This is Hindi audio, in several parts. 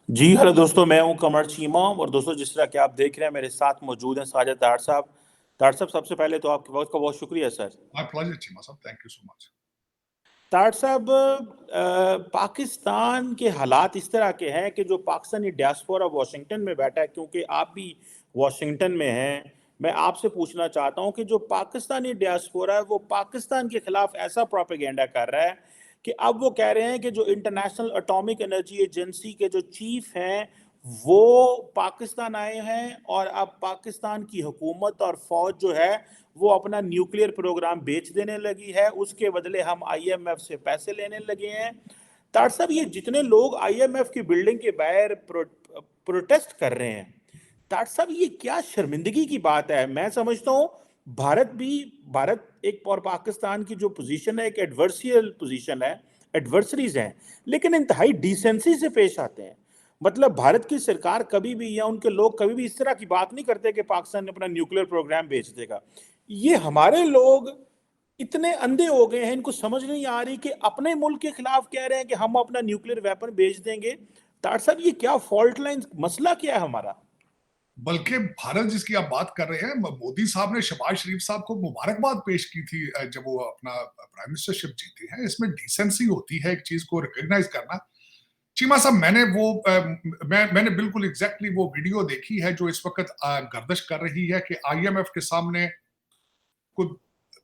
जी हेलो दोस्तों, मैं हूं कमर चीमा। और दोस्तों, जिस तरह कि आप देख रहे हैं, मेरे साथ मौजूद हैं साजिद डार साहब। डार साहब, सबसे पहले तो आपके वक्त का बहुत शुक्रिया sir. My pleasure, Chima sir. Thank you so much. डार साहब, पाकिस्तान के हालात इस तरह के हैं कि जो पाकिस्तानी डियास्पोरा वाशिंगटन में बैठा है, क्योंकि आप भी वाशिंगटन में हैं, मैं आपसे पूछना चाहता हूं कि जो पाकिस्तानी डियास्पोरा है वो पाकिस्तान के खिलाफ ऐसा प्रोपेगेंडा कर रहा है कि अब वो कह रहे हैं कि जो इंटरनेशनल एटॉमिक एनर्जी एजेंसी के जो चीफ हैं वो पाकिस्तान आए हैं, और अब पाकिस्तान की हुकूमत और फौज जो है वो अपना न्यूक्लियर प्रोग्राम बेच देने लगी है। उसके बदले हम आईएमएफ से पैसे लेने लगे हैं। तार साहब, ये जितने लोग आईएमएफ की बिल्डिंग के बाहर प्रोटेस्ट कर रहे हैं, तार साहब, ये क्या शर्मिंदगी की बात है। मैं समझता हूँ भारत एक और पाकिस्तान की जो पोजीशन है, एक एडवर्सियल पोजीशन है, एडवर्सरीज हैं, लेकिन इंतहाई डिसेंसी से पेश आते हैं। मतलब भारत की सरकार कभी भी या उनके लोग कभी भी इस तरह की बात नहीं करते कि पाकिस्तान ने अपना न्यूक्लियर प्रोग्राम बेच देगा। ये हमारे लोग इतने अंधे हो गए हैं, इनको समझ नहीं आ रही कि अपने मुल्क के खिलाफ कह रहे हैं कि हम अपना न्यूक्लियर वेपन बेच देंगे। तार साहब, ये क्या फॉल्ट लाइन, मसला क्या है हमारा। बल्कि भारत जिसकी आप बात कर रहे हैं, मोदी साहब ने शहबाज शरीफ साहब को मुबारकबाद पेश की थी जब वो अपना प्राइम मिनिस्टरशिप जीते हैं। इसमें डिसेंसी होती है एक चीज को रिकॉग्नाइज करना। चीमा साहब, मैंने बिल्कुल एग्जैक्टली वो वीडियो देखी है जो इस वक्त गर्दिश कर रही है कि आईएमएफ के सामने कुछ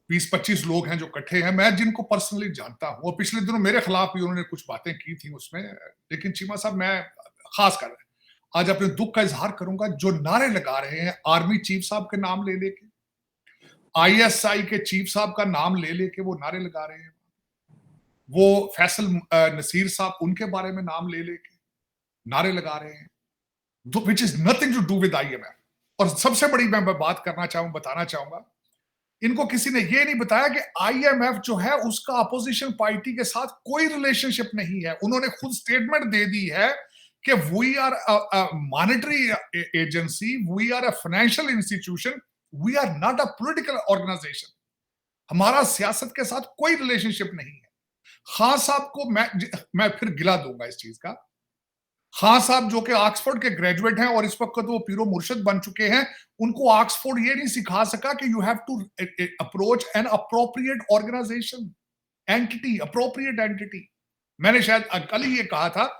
20-25 लोग हैं जो इकट्ठे हैं, मैं जिनको पर्सनली जानता हूं, और पिछले दिनों मेरे खिलाफ भी उन्होंने कुछ बातें की थी उसमें। लेकिन चीमा साहब, मैं खास कर आज अपने दुख का इजहार करूंगा। जो नारे लगा रहे हैं आर्मी चीफ साहब के नाम ले लेके, आईएसआई के चीफ साहब का नाम ले लेके वो नारे लगा रहे हैं, वो फैसल नसीर साहब उनके बारे में नाम ले लेके नारे लगा रहे हैं, which is nothing to do with IMF. और सबसे बड़ी मैं बात बताना चाहूंगा, इनको किसी ने ये नहीं बताया कि आईएमएफ जो है उसका अपोजिशन पार्टी के साथ कोई रिलेशनशिप नहीं है। उन्होंने खुद स्टेटमेंट दे दी है कि we are monetary agency, we are a financial institution, we are not a political organisation. हमारा सियासत के साथ कोई रिलेशनशिप नहीं है। खान साहब को मैं फिर गिला दूंगा इस चीज का। खान साहब जो कि ऑक्सफोर्ड के ग्रेजुएट हैं और इस वक्त वो पीरो मुर्शद बन चुके हैं, उनको ऑक्सफोर्ड ये नहीं सिखा सका कि you have to approach an appropriate organisation entity, appropriate entity. मैंने शायद कल ही ये कहा था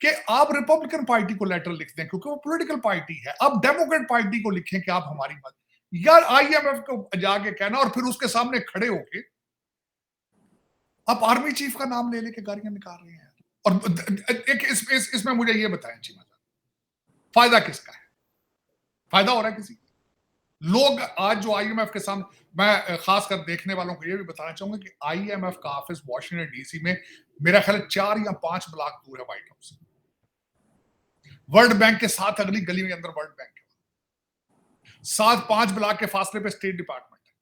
कि आप रिपब्लिकन पार्टी को लेटर लिख दें क्योंकि वो पॉलिटिकल पार्टी है, आप डेमोक्रेट पार्टी को लिखें कि आप हमारी मत। यार, आईएमएफ को जाके कहना और फिर उसके सामने खड़े होके आप आर्मी चीफ का नाम ले लेके गालियां निकाल रहे हैं। और एक इसमें मुझे ये बताएं चीमा, फायदा किसका है? फायदा हो रहा है किसी लोग आज जो आईएमएफ के सामने, मैं खासकर देखने वालों को ये भी बताना चाहूंगा कि आईएमएफ का ऑफिस वॉशिंगटन डीसी में मेरा ख्याल 4 या 5 ब्लॉक दूर है व्हाइट हाउस से। वर्ल्ड बैंक के साथ अगली गली में अंदर वर्ल्ड बैंक है, साथ 5 ब्लॉक के फासले पे स्टेट डिपार्टमेंट है।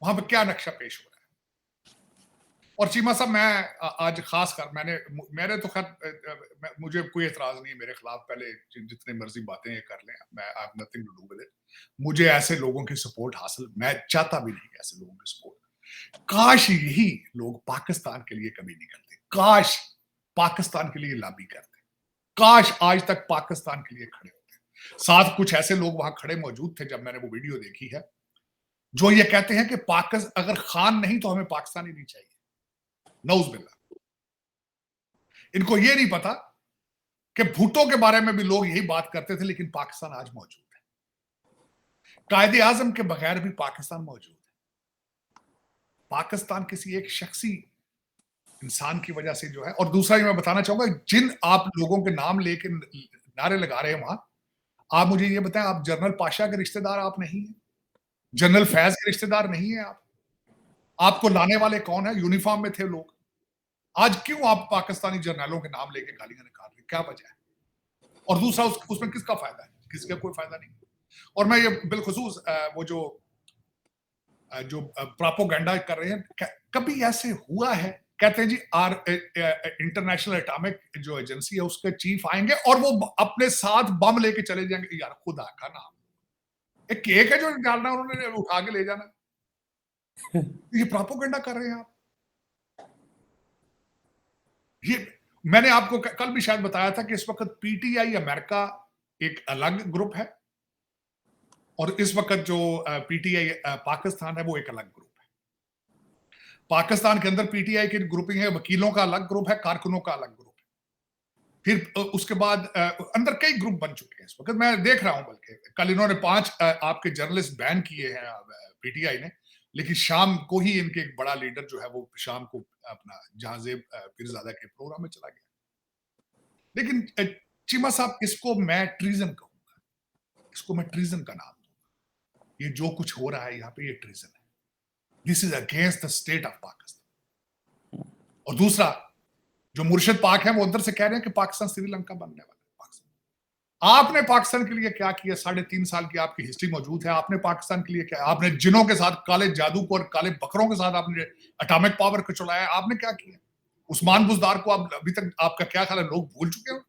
वहां पे क्या नक्शा पेश हो रहा है। और चीमा साहब, मैं आज खासकर मेरे तो खैर मुझे कोई एतराज नहीं है मेरे खिलाफ, पहले जितने मर्जी बातें ये कर लें, मैं I have nothing to do with it. मुझे ऐसे लोगों की सपोर्ट हासिल, मैं चाहता भी नहीं ऐसे लोगों की सपोर्ट। काश यही लोग पाकिस्तान के लिए कभी नहीं करते, काश पाकिस्तान के लिए लॉबी करते, काश आज तक पाकिस्तान के लिए खड़े होते। साथ कुछ ऐसे लोग वहां खड़े मौजूद थे जब मैंने वो वीडियो देखी है, जो ये कहते हैं कि पाकिस्तान अगर खान नहीं तो हमें पाकिस्तान ही नहीं चाहिए। नौज़बिल्ला। इनको ये नहीं पता कि भुट्टो के बारे में भी लोग यही बात करते थे, लेकिन पाकिस्तान आज मौजूद है। कायदे आजम के बगैर भी पाकिस्तान मौजूद है। पाकिस्तान किसी एक शख्सी इंसान की वजह से जो है। और दूसरा ही मैं बताना चाहूंगा, जिन आप लोगों के नाम लेके नारे लगा रहे हैं वहां, आप मुझे ये बताएं, आप जनरल पाशा के रिश्तेदार आप नहीं है? जनरल फैज के रिश्तेदार नहीं है आप? आपको लाने वाले कौन है? यूनिफॉर्म में थे लोग। आज क्यों आप पाकिस्तानी जर्नलों के नाम लेके गालियां निकाल रहे हैं? क्या वजह है? और दूसरा उसमें किसका फायदा है? किसी का कोई फायदा नहीं। और मैं ये बिलखसूस वो जो प्रोपोगंडा कर रहे हैं, कभी ऐसे हुआ है? कहते हैं जी इंटरनेशनल एटॉमिक जो एजेंसी है उसके चीफ आएंगे और वो अपने साथ बम लेके चले जाएंगे। यार, खुदा का नाम, एक केक है जो डालना उन्होंने उठा के ले जाना। ये प्रोपोगंडा कर रहे हैं आप। ये मैंने आपको कल भी शायद बताया था कि इस वक्त पीटीआई अमेरिका एक अलग ग्रुप है और इस वक्त जो पीटीआई पाकिस्तान है वो एक अलग ग्रुप है। पाकिस्तान के अंदर पीटीआई की ग्रुपिंग है, वकीलों का अलग ग्रुप है, कारकुनों का अलग ग्रुप है। फिर उसके बाद अंदर कई ग्रुप बन चुके हैं इस वक्त, मैं देख रहा हूं। बल्कि कल इन्होंने 5 आपके जर्नलिस्ट बैन किए हैं पीटीआई ने, लेकिन शाम को ही इनके एक बड़ा लीडर जो है वो शाम को अपना जहाजेब पीरजादा के प्रोग्राम में चला गया। लेकिन चीमा साहब, इसको मैं ट्रीजन कहूंगा, इसको मैं ट्रीजन का नाम दूंगा। ये जो कुछ हो रहा है यहाँ पे, ये ट्रीजन है। This is against the state of Pakistan. और दूसरा, जो मुर्शिद पाक है वो उधर से कह रहे हैं कि पाकिस्तान श्रीलंका बनने वाला है। आपने पाकिस्तान के लिए क्या किया? 3.5 साल की आपकी हिस्ट्री मौजूद है। आपने पाकिस्तान के लिए क्या? आपने जिनों के साथ, काले जादू को और काले बकरों के साथ आपने एटॉमिक पावर को चलाया। आपने क्या किया? उस्मान बुजदार को आप अभी तक, आपका क्या ख्याल है, लोग भूल चुके हैं?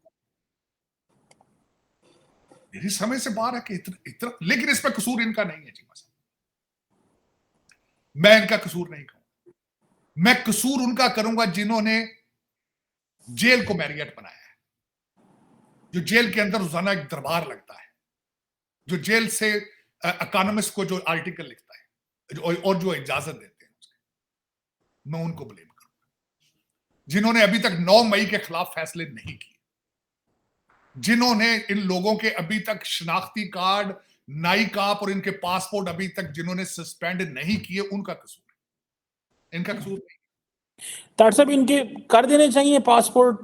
मेरी समय से बाहर है कि इतना, लेकिन इसमें कसूर इनका नहीं है चीमा साहब। मैं इनका कसूर नहीं कहूंगा, मैं कसूर उनका करूंगा जिन्होंने जेल को मैरियट बनाया है, जो जेल के अंदर रोजाना एक दरबार लगता है, जो जेल से इकोनॉमिस्ट को जो आर्टिकल लिखता है और जो इजाजत देते हैं उसके, मैं उनको ब्लेम करूंगा। जिन्होंने अभी तक 9 मई के खिलाफ फैसले नहीं किए, जिन्होंने इन लोगों के अभी तक शनाख्ती कार्ड, नाई काप और इनके पासपोर्ट अभी तक जिन्होंने सस्पेंड नहीं किए, उनका कसूर है, इनका कसूर नहीं। तार साहब, इनके कर देने चाहिए पासपोर्ट,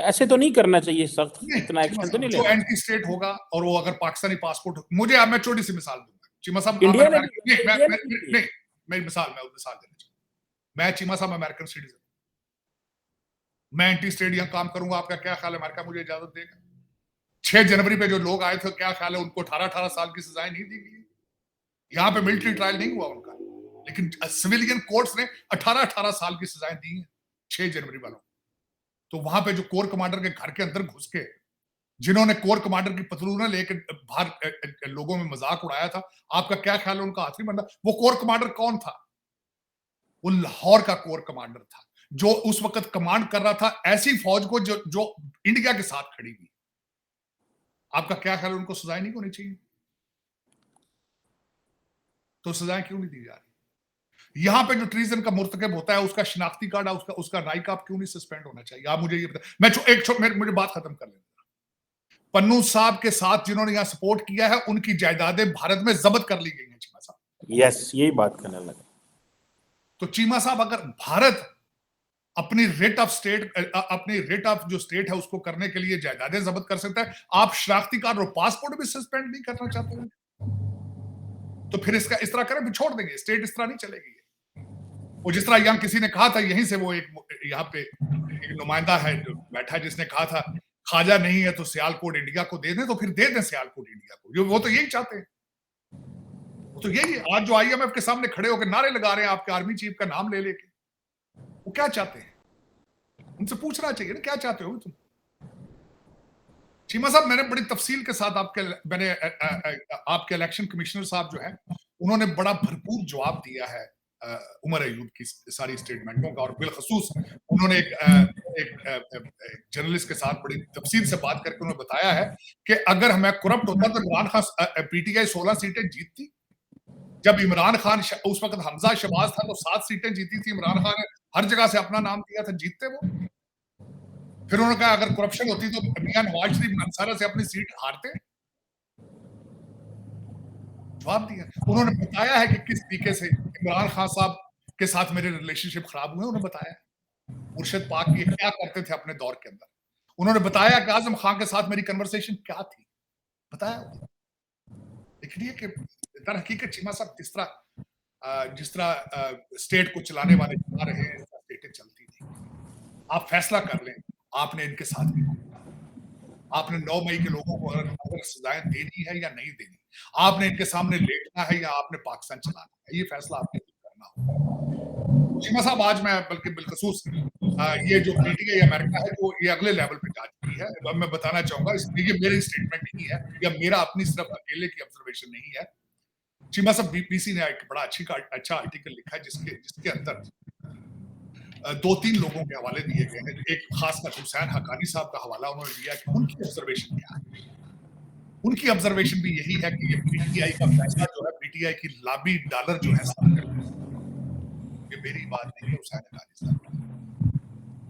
ऐसे तो नहीं करना चाहिए, सख्त इतना एक्शन तो नहीं जो लेना। एंटी स्टेट होगा और वो अगर पाकिस्तानी पासपोर्ट, मुझे, अब मैं छोटी सी मिसाल दूंगा चीमा साहब। इंडिया ने नहीं, मैं मिसाल देना चाहूंगा। मैं चीमा साहब अमेरिकन सिटीजन, मैं एंटी स्टेट यहां काम करूंगा। आपका क्या ख्याल है अमेरिका मुझे इजाजत देगा? 6 जनवरी पे जो लोग आए थे, क्या ख्याल है उनको 18 साल की सजाएं नहीं दी गई? यहाँ पे मिलिट्री ट्रायल नहीं हुआ उनका, लेकिन सिविलियन कोर्ट्स ने 18 साल की सजाएं दी हैं 6 जनवरी वालों। तो वहां पे जो कोर कमांडर के घर के अंदर घुस के, जिन्होंने कोर कमांडर की पतलूनें लेकर बाहर लोगों में मजाक उड़ाया था, आपका क्या ख्याल है उनका आखिरी बंदा? वो कोर कमांडर कौन था? वो लाहौर का कोर कमांडर था, जो उस वक्त कमांड कर रहा था ऐसी फौज को जो इंडिया के साथ खड़ी हुई। आपका क्या ख्याल है उनको सजाएं नहीं होनी चाहिए? तो सजाएं क्यों नहीं दी जा रही? यहां पे जो ट्रीजन का मुर्तकब होता है, उसका शनाख्ती कार्ड, उसका नाइक आप क्यों नहीं सस्पेंड होना चाहिए? आप मुझे ये बता। मुझे बात खत्म कर लेना। पन्नू साहब के साथ जिन्होंने यहां सपोर्ट किया है, उनकी जायदादें भारत में जब्त कर ली गई हैं चीमा साहब। यस, यही बात करने लगा। तो चीमा साहब, अगर भारत अपनी रेट ऑफ जो स्टेट है उसको करने के लिए जायदादें जब्त कर सकता है, आप शनाख्ती कार्ड और पासपोर्ट भी सस्पेंड नहीं करना चाहते हैं, तो फिर इसका इस तरह करें, छोड़ देंगे। स्टेट इस तरह नहीं चलेगी। वो जिस तरह यहाँ किसी ने कहा था, यहीं से वो यहाँ पे एक नुमाइंदा है जो बैठा है, जिसने कहा था ख्वाजा नहीं है तो सियालकोट इंडिया को दे दें, तो फिर दे दें सियालकोट इंडिया को। वो तो यही चाहते हैं, वो तो यही है। आज जो आईएमएफ के सामने खड़े होकर नारे लगा रहे हैं आपके आर्मी चीफ का नाम ले लेके, वो क्या चाहते हैं? उनसे पूछना चाहिए ना, क्या चाहते हो तुम? चीमा साहब, मैंने बड़ी तफसील के साथ आपके इलेक्शन कमिश्नर साहब जो है, उन्होंने बड़ा भरपूर जवाब दिया है उमर अयूब की सारी स्टेटमेंटों का, और बिलखसूस उन्होंने एक जर्नलिस्ट के साथ बड़ी तफसील से बात करके उन्होंने बताया है कि अगर हमें करप्ट होता तो इमरान खान, पीटीआई 16 सीटें जीतती। जब इमरान खान, उस वक्त हमजा शहबाज था, तो 7 सीटें जीती थी। इमरान खान ने हर जगह से अपना नाम दिया था, जीतते वो। फिर उन्होंने कहा अगर करप्शन होती तो मियां नवाज शरीफ मंसारा से अपनी सीट हारते। जवाब दिया। उन्होंने बताया है कि किस तरीके से इमरान खान साहब के साथ मेरे रिलेशनशिप खराब हुए। उन्होंने बताया मुर्शिद पाक ये क्या करते थे अपने दौर के अंदर। उन्होंने बताया कि आजम खान के साथ मेरी कन्वर्सेशन क्या थी, बताया। लेकिन ये कि दर हकीकत चीमा साहब, जिस तरह स्टेट को चलाने वाले चला रहे हैं, स्टेटें चलती नहीं। आप फैसला कर लें, आपने इनके साथ आपने 9 मई के लोगों को अगर सजाएं देनी है या नहीं देनी, आपने इनके सामने लेटना है या आपने पाकिस्तान चलाना है, ये फैसला आपने करना होगा। चीमा साहब, आज मैं बल्कि बिलखसूस ये जो पीटीआई अमेरिका है, वो ये अगले लेवल पे जा चुकी है। अब मैं बताना चाहूंगा, ये मेरी स्टेटमेंट नहीं है या मेरा अपनी सिर्फ अकेले की ऑब्जर्वेशन नहीं है। चीमा साहब, बीबीसी ने एक बड़ा अच्छा आर्टिकल लिखा है जिसके अंदर 2-3 लोगों के हवाले दिए गए हैं। एक खासकर हुसैन हक्कानी साहब का हवाला उन्होंने दिया कि उनकी ऑब्जर्वेशन क्या है। उनकी ऑब्जर्वेशन भी यही है कि ये पीटीआई का पैसा जो है, पीटीआई की लॉबी डॉलर जो है सब कर, ये मेरी बात नहीं है, हुसैन हक्कानी साहब की।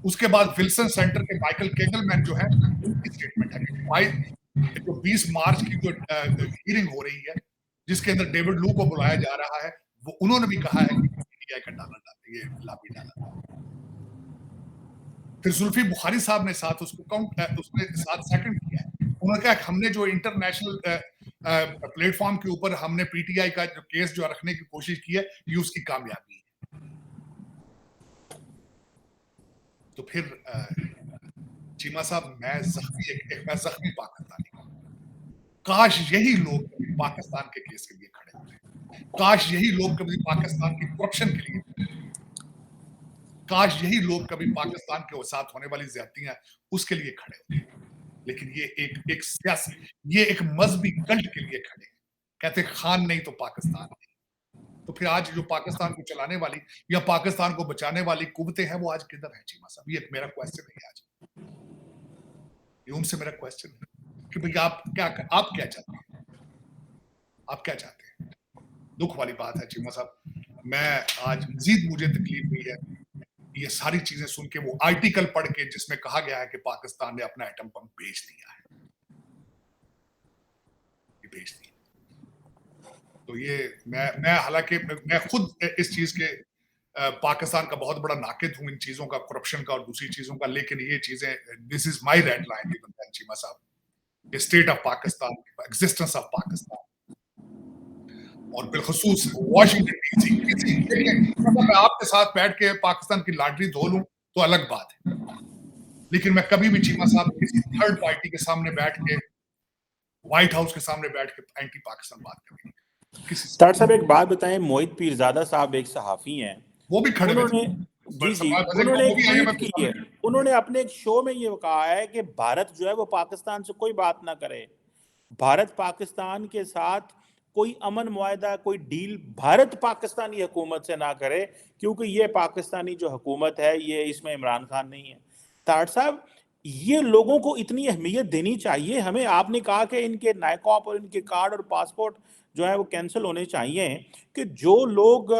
उसके बाद विल्सन सेंटर के माइकल केगलमैन जो है, उनकी स्टेटमेंट है कि जो 20 मार्च की जो हियरिंग हो रही है, जिसके अंदर डेविड लू को बुलाया जा रहा है, वो उन्होंने भी कहा है कि पीटीआई का डॉलर डाल, ये लॉबी डॉलर। फिर जुल्फी बुखारी साहब ने साथ उसको उसने साथ सेकंड किया है। उन्होंने कहा हमने जो इंटरनेशनल प्लेटफॉर्म के ऊपर हमने पीटीआई का जो केस जो रखने की कोशिश की है, ये उसकी कामयाबी है। तो फिर चीमा साहब, मैं जख्मी पाकिस्तानी हूं। काश यही लोग कभी पाकिस्तान के केस के लिए खड़े होते, काश यही लोग कभी पाकिस्तान की करप्शन के लिए, काश यही लोग कभी पाकिस्तान के साथ होने वाली ज्यादतियां उसके लिए खड़े होते। लेकिन ये एक सियासी, ये एक मजहबी कल्ट के लिए खड़े हैं। कहते खान नहीं तो पाकिस्तान नहीं। तो फिर आज जो पाकिस्तान को चलाने वाली या पाकिस्तान को बचाने वाली कुव्वतें हैं, वो आज किधर है चीमा साहब? ये मेरा क्वेश्चन है आज। ये उनसे मेरा क्वेश्चन है कि भैया आप क्या चाहते हैं? आप क्या चाहते हैं? दुख वाली बात है चीमा साहब। मैं आज मजीद मुझे तकलीफ हुई है ये सारी चीजें सुन के, वो आर्टिकल पढ़ के जिसमें कहा गया है कि पाकिस्तान ने अपना एटम बम बेच दिया है, ये बेच दिया। तो ये मैं हालांकि मैं खुद इस चीज के पाकिस्तान का बहुत बड़ा नाकिद हूं, इन चीजों का, करप्शन का और दूसरी चीजों का, लेकिन ये चीजें, this is my red line even Cheema साहब, the state of Pakistan, existence of Pakistan, और बिलखसूस वॉशिंगटन डीसी। मतलब मैं आपके साथ बैठ के पाकिस्तान की लाटरी धो लूं तो अलग बात है, लेकिन मैं कभी भी चीमा साहब किसी थर्ड पार्टी के सामने बैठ के, व्हाइट हाउस के सामने बैठ के एंटी पाकिस्तान बात करेंगे किसी से। तार साहब एक बात बताएं, मोहित पीरजादा साहब एक सहाफी हैं, वो भी खड़े हुए थे, उन्होंने जी उन्होंने एक ट्वीट की है, उन्होंने अपने एक शो में ये कहा है कि भारत जो है वो पाकिस्तान से कोई बात ना करे, भारत पाकिस्तान के साथ कोई अमन मुआहदा, कोई डील भारत पाकिस्तानी हुकूमत से ना करे, क्योंकि ये पाकिस्तानी जो हुकूमत है ये इसमें इमरान खान नहीं है। तार साहब, ये लोगों को इतनी अहमियत देनी चाहिए हमें। आपने कहा कि इनके नायकॉप और इनके कार्ड और पासपोर्ट जो है वो कैंसिल होने चाहिए, कि जो लोग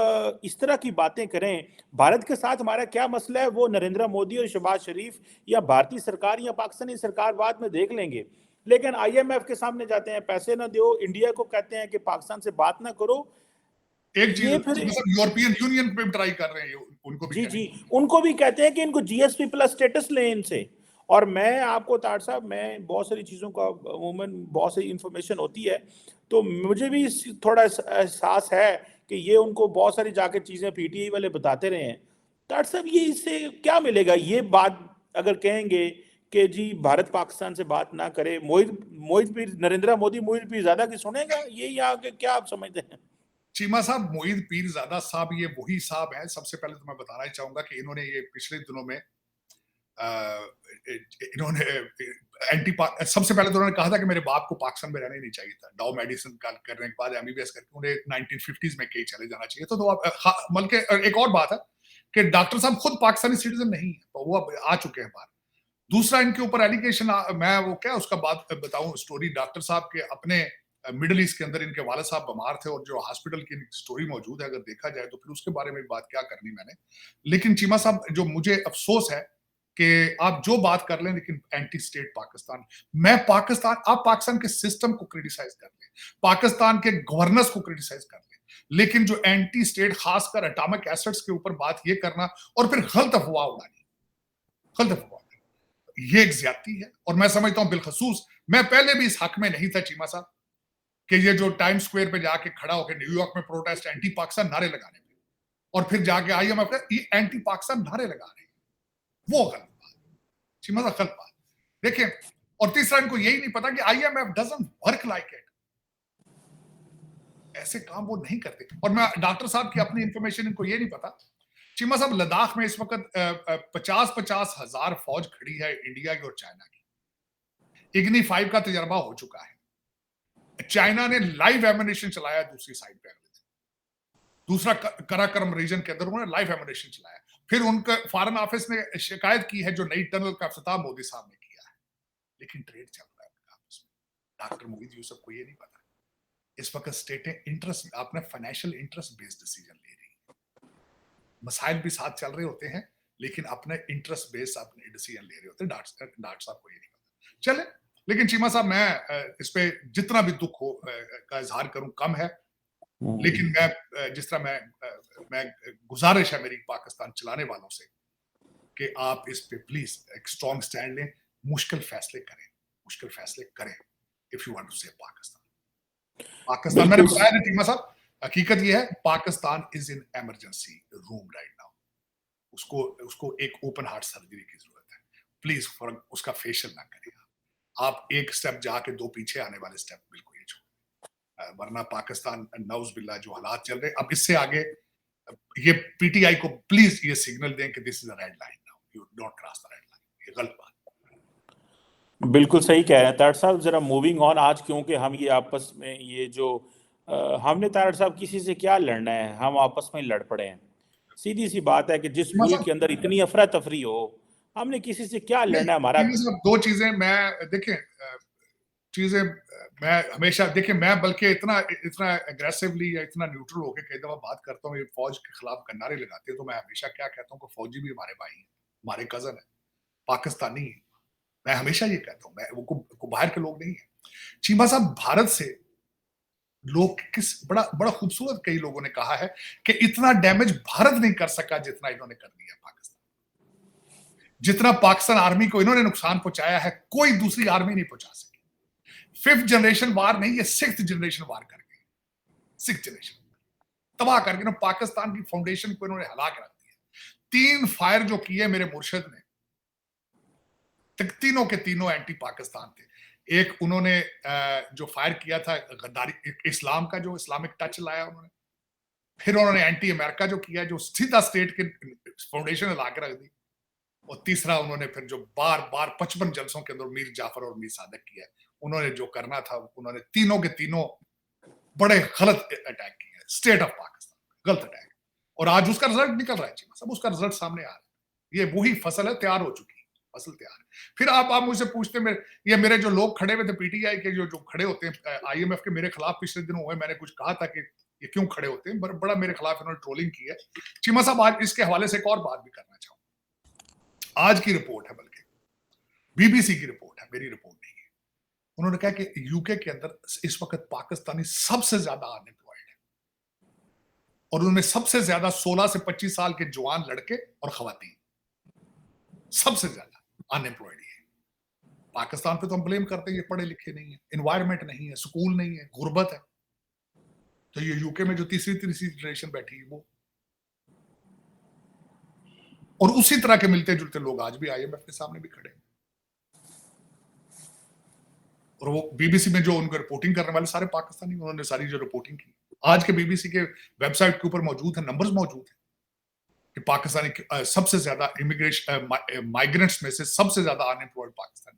इस तरह की बातें करें, भारत के साथ हमारा क्या मसला है वो नरेंद्र मोदी और शहबाज शरीफ या भारतीय सरकार या पाकिस्तानी सरकार बाद में देख लेंगे, लेकिन आईएमएफ के सामने जाते हैं, पैसे ना दो, इंडिया को कहते हैं कि पाकिस्तान से बात ना करो। एक चीज यूरोपियन यूनियन पे ट्राई कर रहे हैं, उनको भी जी उनको भी कहते हैं कि इनको जीएसपी प्लस स्टेटस लें इनसे। और मैं आपको तार साहब, मैं बहुत सारी चीज़ों का अमूमन बहुत सारी इंफॉर्मेशन होती है, तो मुझे भी थोड़ा एहसास है कि ये उनको बहुत सारी जाके चीज़ें पीटीआई वाले बताते रहे हैं। तार साहब, ये इससे क्या मिलेगा? ये बात अगर कहेंगे कि जी भारत पाकिस्तान से बात ना करे, मोहित पीर, नरेंद्र मोदी मोहित पीरजादा की सुनेगा? ये यहाँ के क्या आप समझते हैं? चीमा साहब, मोहित पीरजादा साहब ये वही साहब है। सबसे पहले तो मैं बताना ही चाहूंगा कि इन्होंने ये पिछले दिनों में इन्होंने सबसे पहले तो उन्होंने कहा था कि मेरे बाप को पाकिस्तान में रहना ही नहीं चाहिए था। डाउ मेडिसिन करने के बाद एमबीबीएस करके उन्हें 1950s में कहीं चले जाना चाहिए। तो बल्कि एक और बात है कि डॉक्टर साहब खुद पाकिस्तानी सिटीजन नहीं है, तो वो अब आ चुके हैं बाहर। दूसरा, इनके ऊपर एलिगेशन, मैं वो क्या उसका बात बताऊं स्टोरी, डॉक्टर साहब के अपने मिडिल ईस्ट के अंदर इनके वाले साहब बीमार थे और जो हॉस्पिटल की स्टोरी मौजूद है, अगर देखा जाए तो फिर उसके बारे में बात क्या करनी मैंने। लेकिन चीमा साहब, जो मुझे अफसोस है कि आप जो बात कर लें, लेकिन एंटी स्टेट पाकिस्तान, आप पाकिस्तान के सिस्टम को क्रिटिसाइज कर लें, पाकिस्तान के गवर्नेंस को क्रिटिसाइज कर लें, लेकिन जो एंटी स्टेट, खासकर एटॉमिक एसेट्स के ऊपर बात ये करना और फिर गलत अफवाह उड़ानी, गलत अफवाह, ये एक ज्यादती है। और मैं समझता हूं बिलखसूस, मैं पहले भी इस हक में नहीं था चीमा साहब, कि ये जो टाइम स्क्वायर पे जाके खड़ा होकर न्यूयॉर्क में प्रोटेस्ट, एंटी पाकिस्तान नारे लगाने पे, और फिर जाके आईएमएफ ये एंटी पाकिस्तान नारे लगा रहे हैं, वो गलत बात, चीमा साहब गलत बात। देखिए, और तीसरा, इनको यही नहीं पता कि IMF doesn't work like it, ऐसे काम वो नहीं करते। और मैं डॉक्टर साहब की अपनी इंफॉर्मेशन इनको ये नहीं पता। चीमा साहब, लद्दाख में इस वक्त 50-50 हजार फौज खड़ी है इंडिया की और चाइना की। इग्नी 5 का तजर्बा हो चुका है। चाइना ने लाइव एमिनेशन चलाया दूसरी साइड पे, दूसरा कराकरम रीजन के अंदर उन्होंने लाइव एमिनेशन चलाया। फिर उनका फॉरेन ऑफिस ने शिकायत की है जो नई टनल का इफ्तिताह मोदी साहब ने किया है, लेकिन ट्रेड चल रहा है उनका आपस में। डॉक्टर मोहित यूसुफ को ये नहीं पता। इस वक्त स्टेटें इंटरेस्ट, आपने फाइनेंशियल इंटरेस्ट बेस्ड डिसीजन ले रही है, मसाइल भी साथ चल रहे होते हैं, लेकिन अपने इंटरेस्ट बेस्ड अपने डिसीजन ले रहे होते हैं। डॉक्टर साहब को ये नहीं पता। चले, लेकिन चीमा साहब मैं इस पे जितना भी दुख हो का इजहार करूं कम है, लेकिन मैं जिस तरह मैं गुजारिश है मेरी पाकिस्तान चलाने वालों से कि आप इस पे प्लीज एक स्ट्रॉन्ग स्टैंड लें, मुश्किल फैसले करें if you want to save Pakistan. मैंने बिल्कुल बताया ना टीमा साहब, हकीकत ये है Pakistan is in emergency room right now. उसको एक ओपन हार्ट सर्जरी की जरूरत है। प्लीज उसका फेशियल ना करें आप एक स्टेप जाके दो पीछे आने वाले स्टेप बिल्कुल ही छोड़, वरना पाकिस्तान नौज बिल्ला जो हालात चल रहे, अब इससे आगे ये पीटीआई को प्लीज ये सिग्नल दें कि this is a red line now, you don't cross the red line. ये गलत बात। बिल्कुल सही कह रहे हैं तारड़ साहब। जरा मूविंग ऑन आज, क्योंकि हम ये आपस में ये जो हमने तारड़ साहब किसी से क्या लड़ना है, हम आपस में लड़ पड़े हैं। सीधी सी बात है कि जिस टीमा मुल्क साहब के अंदर इतनी अफरा तफरी हो, हमने किसी से क्या नहीं, लड़ना है। हमारा टीमा साहब दो चीजें मैं देखें चीजें मैं हमेशा देखिए, मैं बल्कि इतना इतना एग्रेसिवली या इतना न्यूट्रल होकर कई दफा बात करता हूँ, ये फौज के खिलाफ नारे लगाते हैं, तो मैं हमेशा क्या कहता हूँ कि फौजी भी हमारे भाई हैं, हमारे कजन है, पाकिस्तानी है। मैं हमेशा ये कहता हूँ, मैं वो बाहर के लोग नहीं है। चीमा साहब भारत से लोग किस बड़ा बड़ा खूबसूरत कई लोगों ने कहा है कि इतना डैमेज भारत नहीं कर सका जितना इन्होंने कर दिया पाकिस्तान। जितना पाकिस्तान आर्मी को इन्होंने नुकसान पहुंचाया है कोई दूसरी आर्मी नहीं पहुंचा सकी। 5th जनरेशन वार नहीं, ये 6th जनरेशन वार कर गए। 6th जनरेशन तबाह करके ना पाकिस्तान की फाउंडेशन को इन्होंने हिला के रख दिया। 3 फायर जो किए मेरे मुर्शिद ने, तीनों के तीनों एंटी पाकिस्तान थे। एक उन्होंने जो फायर किया था गद्दारी इस्लाम का, जो इस्लामिक टच लाया उन्होंने। फिर उन्होंने एंटी अमेरिका जो किया, जो सीधा स्टेट के फाउंडेशन हिला के रख दी। और तीसरा उन्होंने फिर जो बार बार 55 जलसों के अंदर मीर जाफर और मीर सादक किया, उन्होंने जो करना था उन्होंने तीनों के तीनों बड़े गलत अटैक किया, स्टेट ऑफ पाकिस्तान गलत अटैक। और आज उसका रिजल्ट निकल रहा है चीमा साहब, उसका रिजल्ट सामने आ रहा है। ये वही फसल है, तैयार हो चुकी है, फसल तैयार है। फिर आप मुझसे पूछते ये मेरे जो लोग खड़े हुए थे पीटीआई के, जो खड़े होते हैं आईएमएफ के मेरे खिलाफ पिछले दिनों हुए, मैंने कुछ कहा था कि ये क्यों खड़े होते हैं, बड़ा मेरे खिलाफ इन्होंने ट्रोलिंग की है। चीमा साहब आज इसके हवाले से एक और बात भी करना चाहूंगा। आज की रिपोर्ट है, बल्कि बीबीसी की रिपोर्ट है, मेरी रिपोर्ट नहीं है। उन्होंने कहा कि यूके के अंदर इस वक्त पाकिस्तानी सबसे ज्यादा अनएम्प्लॉयड है, और उनमें सबसे ज्यादा 16 से 25 साल के जवान लड़के और खवातीन सबसे ज्यादा अनएम्प्लॉयड है। पाकिस्तान पे तो हम ब्लेम करते हैं ये पढ़े लिखे नहीं है, एनवायरमेंट नहीं है, स्कूल नहीं है, गुर्बत है। तो ये यूके में जो तीसरी जनरेशन बैठी है वो, और उसी तरह के मिलते जुलते लोग आज भी आईएमएफ के सामने भी खड़े हैं। और वो बीबीसी में जो उनका रिपोर्टिंग करने वाले सारे पाकिस्तानी, उन्होंने सारी जो रिपोर्टिंग की आज के बीबीसी के वेबसाइट के ऊपर मौजूद है, नंबर्स मौजूद है कि पाकिस्तानी सबसे ज्यादा इमिग्रेशन माइग्रेंट्स में से सबसे ज्यादा अनएम्प्लॉयड पाकिस्तानी।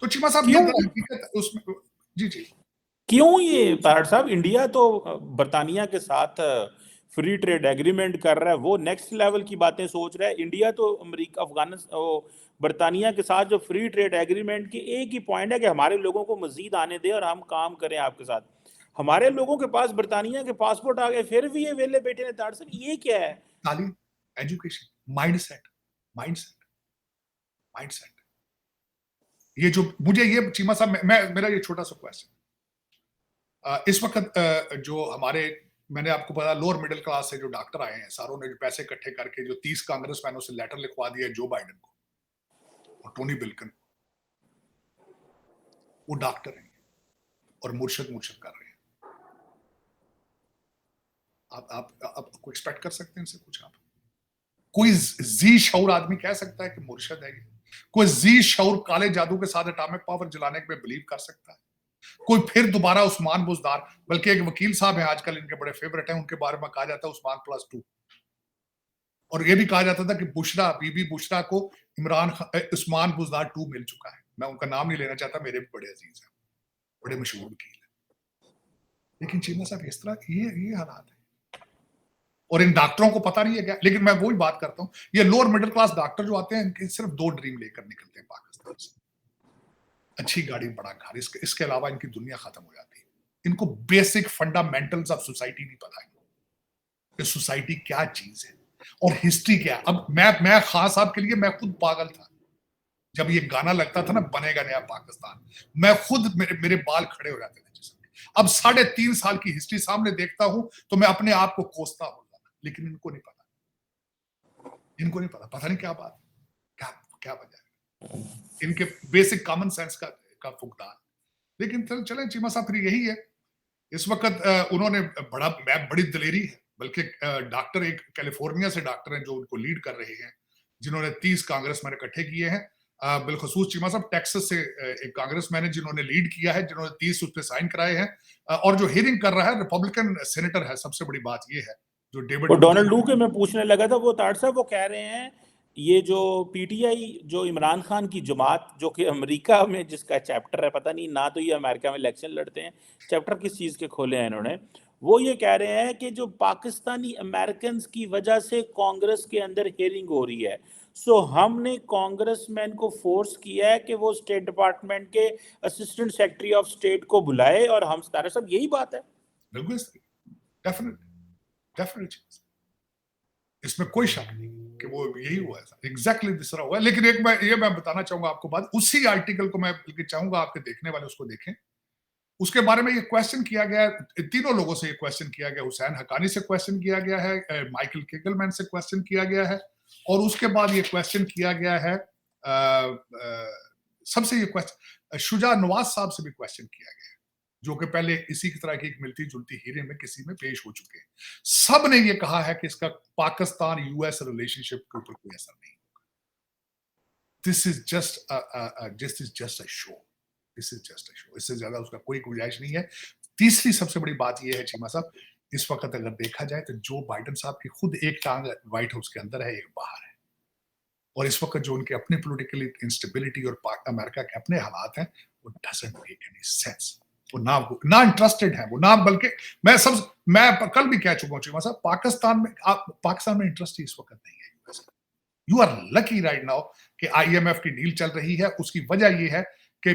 तो चीमा साहब ये हकीकत उसमें जी क्यों ये तारड़ साहब, इंडिया तो बरतानिया के साथ फ्री ट्रेड एग्रीमेंट कर रहा है, वो नेक्स्ट लेवल की बातें सोच रहा है। इंडिया तो अमेरिका अफगानिस्तान बरतानिया के साथ जो फ्री ट्रेड एग्रीमेंट की एक ही पॉइंट है कि हमारे लोगों को मजीद आने दे और हम काम करें आपके साथ। हमारे लोगों के पास बरतानिया के पासपोर्ट आ गए, फिर भी ये वेले बैठे ने। तारड़ साहब ये क्या है? तालीम, एजुकेशन, माइंडसेट माइंडसेट माइंडसेट ये जो मुझे ये चीमा साहब मेरा ये छोटा सा क्वेश्चन, इस वक्त जो हमारे, मैंने आपको पता लोअर मिडिल क्लास से जो डॉक्टर आए हैं, सारों ने जो पैसे इकट्ठे करके जो 30 कांग्रेसमैनों से लेटर लिखवा दिया जो बाइडेन को और टोनी बिल्कन, वो डॉक्टर हैं और मुर्शद कर रहे हैं। आपको एक्सपेक्ट कर सकते हैं इनसे कुछ? आप कोई जी शऊर आदमी कह सकता है कि मुर्शद है? कोई जी शऊर काले जादू के साथ एटॉमिक पावर जलाने में बिलीव कर सकता है? कोई फिर दोबारा उस्मान बुजदार, बल्कि एक वकील साहब है आजकल इनके बड़े फेवरेट हैं, उनके बारे में कहा जाता है उस्मान +2, और ये भी कहा जाता था कि बुशरा, बीबी बुशरा को उस्मान बुजदार 2 मिल चुका है। मैं उनका नाम नहीं लेना चाहता, मेरे भी बड़े अजीज हैं, बड़े मशहूर वकील हैं। लेकिन चीमा साहब इस तरह ये हालात है। और इन डॉक्टरों को पता नहीं है क्या। लेकिन मैं वही बात करता हूँ, ये लोअर मिडिल क्लास डॉक्टर जो आते हैं, इनके सिर्फ 2 ड्रीम लेकर निकलते हैं पाकिस्तान से, अच्छी गाड़ी, बड़ा घर, इसके अलावा इनकी दुनिया खत्म हो जाती है। इनको बेसिक फंडामेंटल्स ऑफ सोसाइटी नहीं पता है कि सोसाइटी क्या चीज है और हिस्ट्री क्या है। अब मैं खान साहब के लिए मैं खुद पागल था जब ये गाना लगता था ना, बनेगा नया पाकिस्तान, मैं खुद मेरे बाल खड़े हो जाते थे जिसमें। अब 3.5 साल की हिस्ट्री सामने देखता हूं तो मैं अपने आप को कोसता हूं, लेकिन इनको नहीं पता, पता नहीं क्या बात, क्या क्या वजह है, इनके बेसिक कॉमन सेंस का फुकदान। लेकिन चलें चीमा साहब, फिर यही है इस वक्त उन्होंने बड़ी दिलेरी है, बल्कि डॉक्टर एक कैलिफोर्निया से डॉक्टर हैं जो उनको लीड कर रहे हैं, जिन्होंने 30 कांग्रेसमैन इकट्ठे किए हैं। बिलखसूस चीमा साहब टेक्सास से एक कांग्रेसमैन है जिन्होंने लीड किया है, जिन्होंने 30 उस पे साइन कराए हैं। और जो हियरिंग कर रहा है रिपब्लिकन सेनेटर है। सबसे बड़ी बात यह है जो डेविड वो डोनाल्ड लू के मैं पूछने लगा था, वो ताड़ साहब वो कह रहे हैं ये जो पीटीआई जो इमरान खान की जमात जो कि अमेरिका में जिसका चैप्टर है, पता नहीं ना तो ये अमेरिका में इलेक्शन लड़ते हैं, चैप्टर किस चीज़ के खोले हैं इन्होंने, वो ये कह रहे हैं कि जो पाकिस्तानी अमेरिकन की वजह से कांग्रेस के अंदर हेयरिंग हो रही है, सो हमने कांग्रेसमैन को फोर्स किया है कि वो स्टेट डिपार्टमेंट के असिस्टेंट सेक्रेटरी ऑफ स्टेट को बुलाए, और हम तारा साहब यही बात है। बिल्कुल डेफिनेट इसमें कोई शक नहीं कि वो यही हुआ है, एग्जैक्टली दूसरा हुआ है। लेकिन एक मैं बताना चाहूंगा आपको बात, उसी आर्टिकल को मैं चाहूंगा आपके देखने वाले उसको देखें। उसके बारे में ये क्वेश्चन किया गया, तीनों लोगों से ये क्वेश्चन किया गया, हुसैन हकानी से क्वेश्चन किया गया है, माइकल केगलमैन से क्वेश्चन किया गया है, और उसके बाद ये क्वेश्चन किया गया है सबसे ये क्वेश्चन शुजा नवाज साहब से भी क्वेश्चन किया गया है, जो कि पहले इसी की तरह की एक मिलती जुलती हीरे में किसी में पेश हो चुके हैं। सब ने ये कहा है कि इसका पाकिस्तान यूएस रिलेशनशिप के ऊपर कोई असर नहीं होगा। This is just a show, इससे ज्यादा उसका कोई गुंजाइश नहीं है। तीसरी सबसे बड़ी बात यह है चीमा साहब, इस वक्त अगर देखा जाए तो जो बाइडेन साहब की खुद एक टांग व्हाइट हाउस के अंदर है, एक बाहर है, और इस वक्त जो उनके अपने पॉलिटिकल इंस्टेबिलिटी और अमेरिका के अपने हालात हैं, वो डजंट मेक एनी सेंस। वो ना इंटरेस्टेड है वो, ना बल्कि मैं कल भी कह चुका हूं चीमा साहब, पाकिस्तान में इंटरेस्ट ही इस वक्त नहीं है यूएस का। You are lucky right now कि आईएमएफ की डील चल रही है। उसकी वजह यह है कि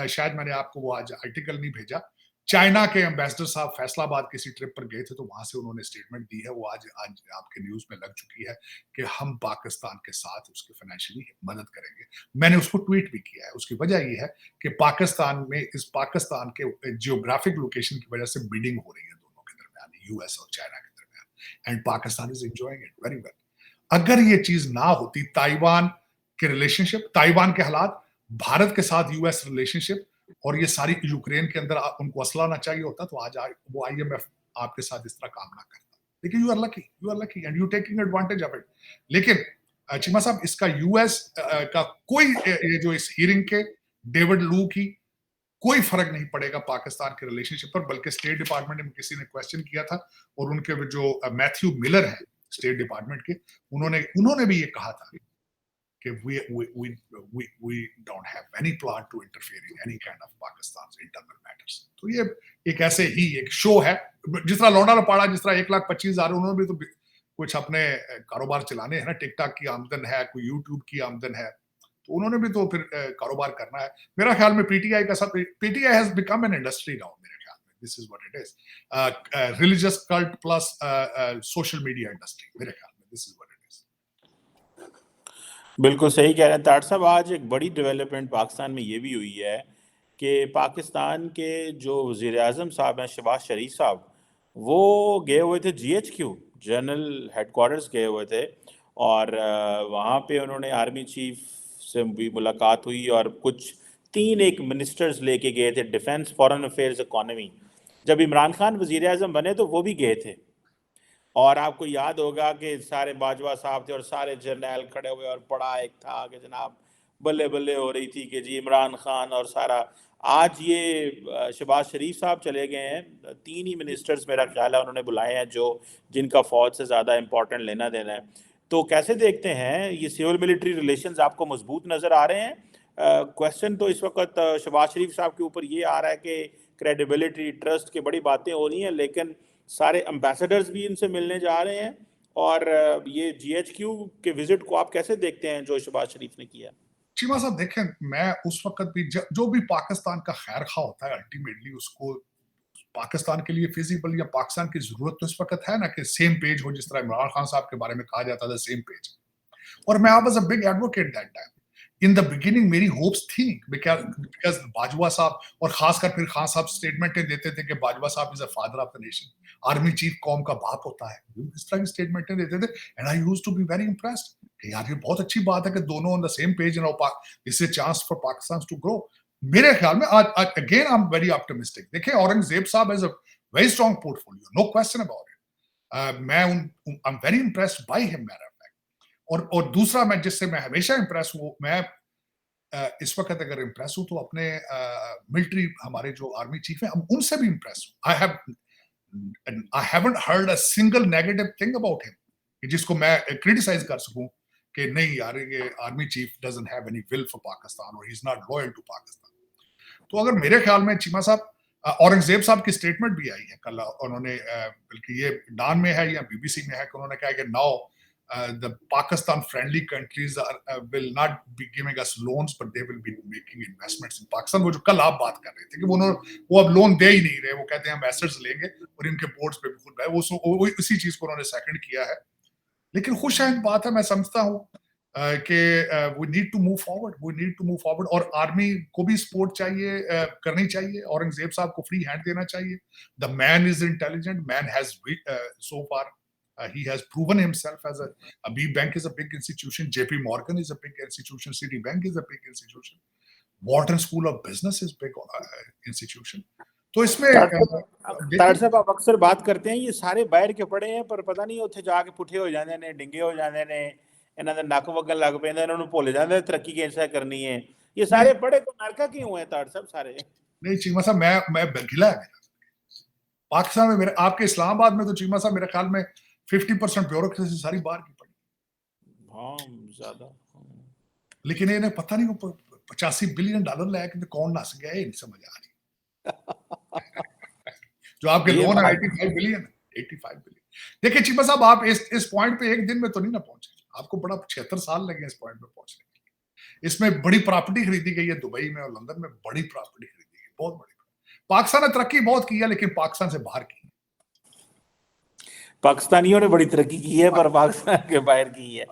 शायद मैंने आपको वो आज आर्टिकल नहीं भेजा, चाइना के एम्बेसडर साहब फैसलाबाद किसी ट्रिप पर गए थे, तो वहां से उन्होंने स्टेटमेंट दी है, वो आज आपके न्यूज में लग चुकी है कि हम पाकिस्तान के साथ उसके फाइनेंशियली मदद करेंगे। मैंने उसको ट्वीट भी किया है। उसकी वजह यह है कि पाकिस्तान में पाकिस्तान के जियोग्राफिक लोकेशन की वजह से बिडिंग हो रही है दोनों के दरमियान, यूएस और चाइना के दरमियान, and Pakistan is enjoying it very well. अगर ये चीज ना होती, ताइवान के रिलेशनशिप, ताइवान के हालात, भारत के साथ यूएस रिलेशनशिप, और ये सारी यूक्रेन के अंदर उनको असला ना चाहिए होता, तो आज वो आईएमएफ आपके साथ इस तरह काम ना करता। लेकिन you are lucky and you taking advantage of it. लेकिन चीमा साहब, इसका यूएस का कोई ये जो इस हियरिंग के डेविड लू की कोई फर्क नहीं पड़ेगा पाकिस्तान के रिलेशनशिप पर, बल्कि स्टेट डिपार्टमेंट में किसी ने क्वेश्चन किया था, और उनके जो मैथ्यू मिलर है स्टेट डिपार्टमेंट के, उन्होंने भी ये कहा था कि we don't have any plan to interfere in any kind of Pakistan's internal matters। तो ये एक ऐसे ही एक शो है, जिस तरह लौंडा लपाड़ा, जिस तरह 1,25,000 उन्होंने भी तो कुछ अपने कारोबार चलाने हैं ना, टिकटॉक की आमदन है, कोई यूट्यूब की आमदन है, तो उन्होंने भी तो फिर कारोबार करना है। मेरा ख्याल में पीटीआई का सब, PTI has become an industry now, मेरे ख्याल में this is what it is, religious cult plus social media industry, मेरे ख्याल में this is what it is. बिल्कुल सही कह रहे हैं ताड़ साहब। आज एक बड़ी डेवलपमेंट पाकिस्तान में ये भी हुई है कि पाकिस्तान के जो वज़ीर आज़म साहब हैं शहबाज शरीफ साहब, वो गए हुए थे जीएचक्यू जनरल हेडक्वार्टर्स गए हुए थे, और वहाँ पे उन्होंने आर्मी चीफ से भी मुलाकात हुई, और कुछ 3 एक मिनिस्टर्स लेके गए थे, डिफेंस, फॉरेन अफेयर्स, इकॉनमी। जब इमरान खान वज़ीर आज़म बने तो वो भी गए थे, और आपको याद होगा कि सारे बाजवा साहब थे और सारे जर्नैल खड़े हुए, और बड़ा एक था कि जनाब बल्ले बल्ले हो रही थी कि जी इमरान खान और सारा। आज ये शहबाज शरीफ साहब चले गए हैं, 3 ही मिनिस्टर्स मेरा ख्याल है उन्होंने बुलाए हैं जो जिनका फ़ौज से ज़्यादा इम्पोर्टेंट लेना देना है। तो कैसे देखते हैं ये सिविल मिलिट्री रिलेशंस आपको मजबूत नज़र आ रहे हैं? क्वेश्चन तो इस वक्त शहबाज शरीफ साहब के ऊपर ये आ रहा है कि क्रेडिबिलिटी, ट्रस्ट की बड़ी बातें हो रही हैं, लेकिन सारे एम्बेसडर्स भी इनसे मिलने जा रहे हैं। और ये जीएचक्यू के विजिट को आप कैसे देखते हैं जो शहबाज शरीफ ने किया? चीमा साहब देखें, मैं उस वक्त भी जो भी पाकिस्तान का खैर खा होता है, अल्टीमेटली उसको पाकिस्तान के लिए फिजिबल या पाकिस्तान की जरूरत तो इस वक्त है ना कि सेम पेज हो, जिस तरह इमरान खान साहब के बारे में कहा जाता था सेम पेज। और मैं I was a big advocate that time. In the beginning मेरी होप्स थी, बिकॉज बाजवा साहब और खासकर फिर खान साहब स्टेटमेंटें देते थे कि बाजवा साहब is a father of the nation, army chief कौम का बाप होता है, इस तरह की स्टेटमेंटें देते थे। And I used to be very impressed कि यार ये बहुत अच्छी बात है कि दोनों on the same page, this is chance for Pakistan to grow. मेरे ख्याल में आज again I am very optimistic. देखिए औरंगजेब साहब has a very strong portfolio, no question about it. मैं I am very impressed by him. और दूसरा मैं जिससे मैं हमेशा इंप्रेस हूँ, मैं इस वक्त अगर इंप्रेस हूँ तो अपने मिलिट्री हमारे जो आर्मी चीफ हैं उनसे भी इंप्रेस हूँ। I haven't heard a single negative thing about him जिसको मैं क्रिटिसाइज कर सकूं कि नहीं यार ये army chief doesn't have any will for Pakistan और he is not loyal to Pakistan. तो अगर मेरे ख्याल में चीमा साहब, औरंगजेब साहब की स्टेटमेंट भी आई है कल, उन्होंने बल्कि ये डान में है या बीबीसी में है कि उन्होंने कहा कि now the Pakistan friendly countries will not be giving us loans but they will be making investments in Pakistan। वो जो कल आप बात कर रहे थे कि वो अब लोन दे ही नहीं रहे, वो कहते हैं हम एसेट्स लेंगे और इनके बोर्ड्स पे भी खुद है, वो इसी चीज को उन्होंने सेकंड किया है। लेकिन खुशहाल बात है, मैं समझता हूँ कि we need to move forward और आर्मी को भी सपोर्ट चाहिए, करनी चाहिए। औरंगजेब साहब को फ्री हैंड देना चाहिए। The man is intelligent, man has so far he has proven himself as a B bank is a big institution, JP Morgan is a big institution, Citibank is a big institution, Wharton School of Business is big institution। तो इसमें ताड़ साहब आप अक्सर बात करते हैं ये सारे बाहर के पड़े हैं पर पता नहीं उत्थे जाके पुठे हो जाते ने, डिंगे हो जाते ने, इन्हां दे नक वगन लग पैंदे, इन्हां नूं भुल जांदे तरक्की कैसे करनी है। ये सारे पढ़े तो अमेरिका क्यों हैं ताड़ साहब सारे? नहीं चीमा साहब, मैं गिला है मेरा पाकिस्तान में, मेरे आपके इस्लामाबाद में तो चीमा साहब मेरे ख्याल में 50% ब्यूरोक्रेसी सारी बाहर की पड़ी। हाँ ज्यादा। लेकिन इन्हें पता नहीं वो $85 बिलियन लेके कौन नस गया, ये नहीं समझ आ रही। जो आपके लोन है 85 बिलियन। देखिए चीमा साहब, आप इस पॉइंट पे एक दिन में तो नहीं ना पहुंचे, आपको बड़ा 76 साल लगे इस पॉइंट पे पहुंचने के। इसमें बड़ी प्रॉपर्टी खरीदी गई है दुबई में और लंदन में, बड़ी प्रॉपर्टी खरीदी गई, बहुत बड़ी। पाकिस्तान ने तरक्की बहुत की है लेकिन पाकिस्तान से बाहर की। पाकिस्तानियों ने बड़ी तरक्की की है पर पाकिस्तान के बाहर की है।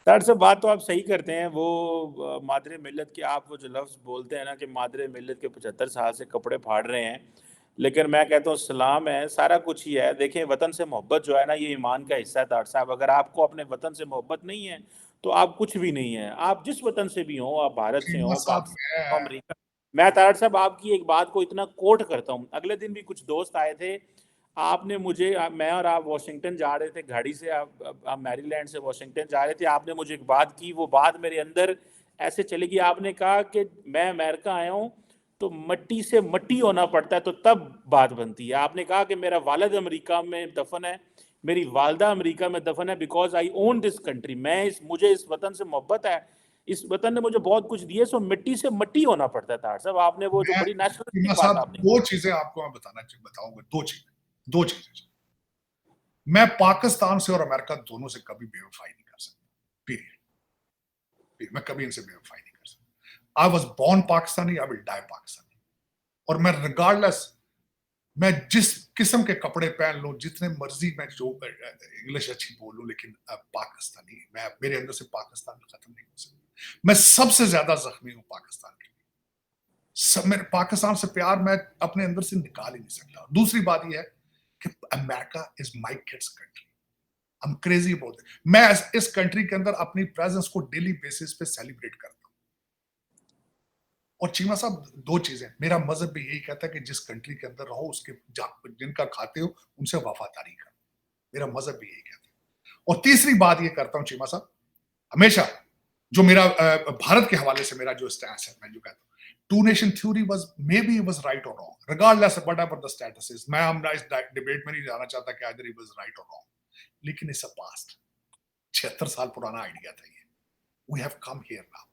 ताड़ साहब बात तो आप सही करते हैं। वो मादरे मिल्लत के आप वो जो लफ्ज़ बोलते हैं ना कि मादरे मिल्लत के 75 साल से कपड़े फाड़ रहे हैं, लेकिन मैं कहता हूँ सलाम है, सारा कुछ ही है। देखें वतन से मोहब्बत जो है ना ये ईमान का हिस्सा है ताड़ साहब। अगर आपको अपने वतन से मोहब्बत नहीं है तो आप कुछ भी नहीं है। आप जिस वतन से भी हो, आप भारत से हो, पाकिस्तान हो, अमेरिका। मैं ताड़ साहब आपकी एक बात को इतना कोट करता हूँ, अगले दिन भी कुछ दोस्त आए थे, आपने मुझे मैं और आप वाशिंगटन जा रहे थे गाड़ी से, आप मैरीलैंड से वाशिंगटन जा रहे थे, आपने मुझे एक बात की, वो बात मेरे अंदर ऐसे चली गई। आपने कहा कि मैं अमेरिका आया हूँ तो मट्टी से मट्टी होना पड़ता है तो तब बात बनती है। आपने कहा कि मेरा वालिद अमेरिका में दफन है, मेरी वालदा अमेरिका में दफन है, because I own this country. मुझे इस वतन से मोहब्बत है, इस वतन ने मुझे बहुत कुछ दिया, सो मिट्टी से मट्टी होना पड़ता है। तार साहब आपने वो जो बड़ी नेशनलिस्टिक बात आपने, दो चीजें आपको मैं बताऊंगा, दो चीजें। मैं पाकिस्तान से और अमेरिका दोनों से कभी बेवफाई नहीं कर सकता, पीरियड। मैं कभी इनसे बेवफाई नहीं कर सकता। I was born Pakistani, I will die Pakistani. और मैं रिगार्डलेस, मैं जिस किस्म के कपड़े पहन लूं, जितने मर्जी मैं जो इंग्लिश अच्छी बोलूं, लेकिन पाकिस्तानी, मैं मेरे अंदर से पाकिस्तान खत्म नहीं हो सकता। मैं सबसे ज्यादा जख्मी हूं पाकिस्तान के लिए। मेरे पाकिस्तान से प्यार मैं अपने अंदर से निकाल ही नहीं सकता। दूसरी बात यह है कि America is my kids country. I am crazy about it. मैं इस कंट्री के अंदर अपनी प्रेजेंस को डेली बेसिस पे सेलिब्रेट करता हूं। और चीमा साहब दो चीजें, मेरा मजहब भी यही कहता है कि जिस कंट्री के अंदर रहो उसके जिनका खाते हो उनसे वफादारी करो। मेरा मजहब भी यही कहता है। और तीसरी बात ये करता हूं चीमा साहब, हमेशा जो मेरा भारत के हवाले से मेरा जो स्टैंस है, मैं जो कहता हूं two nation theory was right or wrong, regardless of whatever the status is। मैं हम इस डिबेट में नहीं जाना चाहता कि either he was right or wrong, लेकिन इट्स अ पास्ट, 76 साल पुराना आइडिया था ये। We have come here now,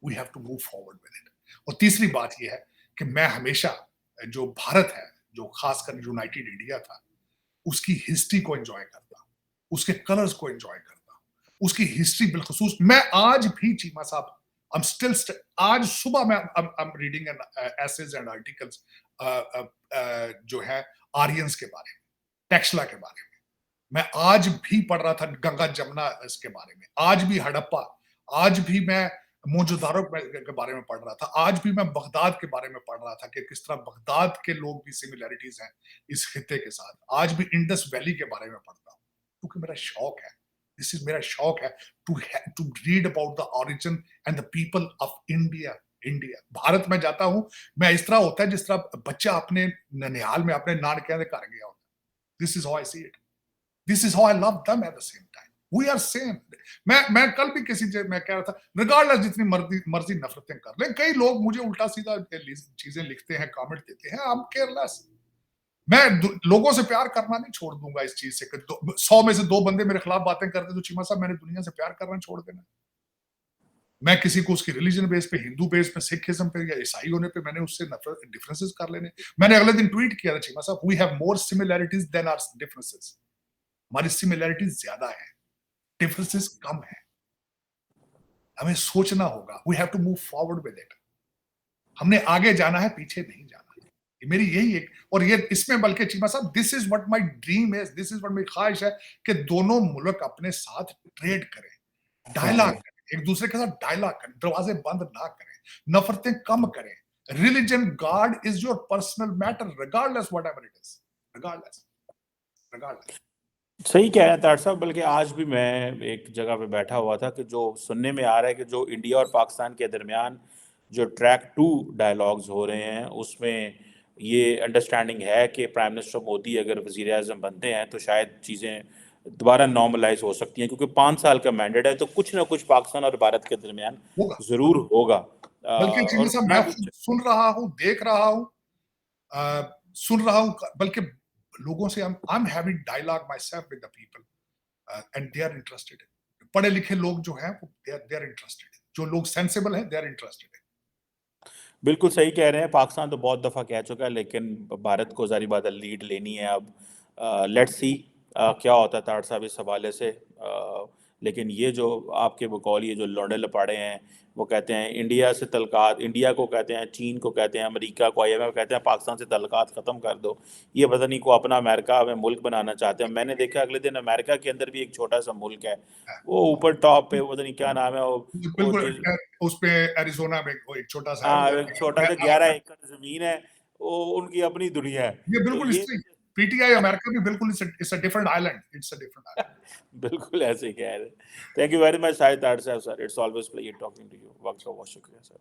we have to move forward with it. और तीसरी बात ये है कि मैं हमेशा जो भारत है, जो खासकर यूनाइटेड इंडिया था, उसकी हिस्ट्री को एंजॉय करता, उसके कलर्स को एंजॉय करता, उसकी हिस्ट्री बिलखुसूस। मैं आज भी चीमा साहब, आज सुबह मैं reading an essays and articles जो है आर्यंस के बारे में, टेक्सला के बारे में। मैं आज भी पढ़ रहा था गंगा जमुना इसके बारे में, आज भी हड़प्पा, आज भी मैं मोहनजोदारो के बारे में पढ़ रहा था, आज भी मैं बगदाद के बारे में पढ़ रहा था कि किस तरह बगदाद के लोग भी सिमिलैरिटीज हैं इस खित्ते के साथ। आज भी इंडस वैली के बारे में पढ़ता हूँ क्योंकि मेरा शौक है, मेरा शौक है to read about the origin and the people of India. Bharat में जाता हूं, मैं इस तरह होता है जिस तरह बच्चा अपने ननिहाल में अपने नानके घर गया होता है। This is how I see it, this is how I love them at the same time, we are same. मैं कल भी किसी मैं कह रहा था, रिगार्डलेस जितनी मर्जी नफरतें कर ले, कई लोग मुझे उल्टा सीधा चीजें लिखते हैं, कमेंट देते हैं, आई एम केयरलेस। मैं लोगों से प्यार करना नहीं छोड़ दूंगा इस चीज से। 100 में से 2 बंदे मेरे खिलाफ बातें करते तो चीमा साहब मैंने दुनिया से प्यार करना छोड़ देना। मैं किसी को उसकी रिलीजन बेस पे, हिंदू बेस पे, सिखिज्म पे या ईसाई होने पे मैंने उससे डिफरेंसेस कर लेने। मैंने अगले दिन ट्वीट किया था, चीमा साहब we have more similarities than our differences. हमारी सिमिलैरिटीज ज्यादा है, डिफरेंसेस कम है। हमें सोचना होगा, we have to move forward with it. हमने आगे जाना है, पीछे नहीं जाना। मेरी यही एक, और ये इसमें बल्कि चीमा साहब this is what my dream है, दिस इज व्हाट मेरी ख्वाहिश है कि दोनों मुल्क अपने साथ ट्रेड करें, डायलॉग करें, एक दूसरे के साथ डायलॉग करें, दरवाजे बंद ना करें, नफरतें कम करें। Religion, God is your personal matter regardless whatever it is, regardless. सही कह रहे हैं तार साहब, बल्कि आज भी मैं एक जगह पे बैठा हुआ था कि जो सुनने में आ रहा है कि जो इंडिया और पाकिस्तान के दरमियान जो ट्रैक 2 डायलॉग्स हो रहे हैं उसमें ये अंडरस्टैंडिंग है कि प्राइम मिनिस्टर मोदी अगर वज़ीर आज़म बनते हैं तो शायद चीज़ें दोबारा नॉर्मलाइज हो सकती हैं, क्योंकि 5 साल का मैंडेट है तो कुछ ना कुछ पाकिस्तान और भारत के दरमियान ज़रूर होगा। बल्कि चीमा और साहब मैं सुन रहा हूँ, देख रहा हूँ, सुन रहा हूँ, बल्कि लोगों से I am having dialogue myself with the people and they are interested. पढ़े लिखे लोग जो हैं दे आर इंटरेस्टेड, जो लोग सेंसिबल हैं दे आर इंटरेस्टेड। बिल्कुल सही कह रहे हैं, पाकिस्तान तो बहुत दफ़ा कह चुका है, लेकिन भारत को ज़ाहिर बात है लीड लेनी है अब। लेट्स सी क्या होता है ताड़ साहब इस हवाले से। लेकिन ये जो आपके बकौल ये जो लौंडे लपाड़े हैं वो कहते हैं इंडिया से तल्लुकात, इंडिया को कहते हैं, चीन को कहते हैं, अमेरिका को, IMF कहते हैं पाकिस्तान से तल्लुकात ख़त्म कर दो। ये पता नहीं को अपना अमेरिका में मुल्क बनाना चाहते हैं। मैंने देखा अगले दिन अमेरिका के अंदर भी एक छोटा सा मुल्क है, वो ऊपर टॉप पे, पता नहीं क्या नाम है वो बिल्कुल, उस पे एरिज़ोना में एक छोटा सा है, हाँ, वो एक छोटा सा 11 एकड़ ज़मीन है, वो उनकी अपनी दुनिया है। ये तो बिल्कुल ये इससे पीटीआई अमेरिका भी बिल्कुल it's a different island, it's a different island. बिल्कुल ऐसे ही कह रहे हैं। Thank you very much Shahid ताड़ साहब sir, it's always pleasure talking to you. वक्त का बहुत शुक्रिया सर।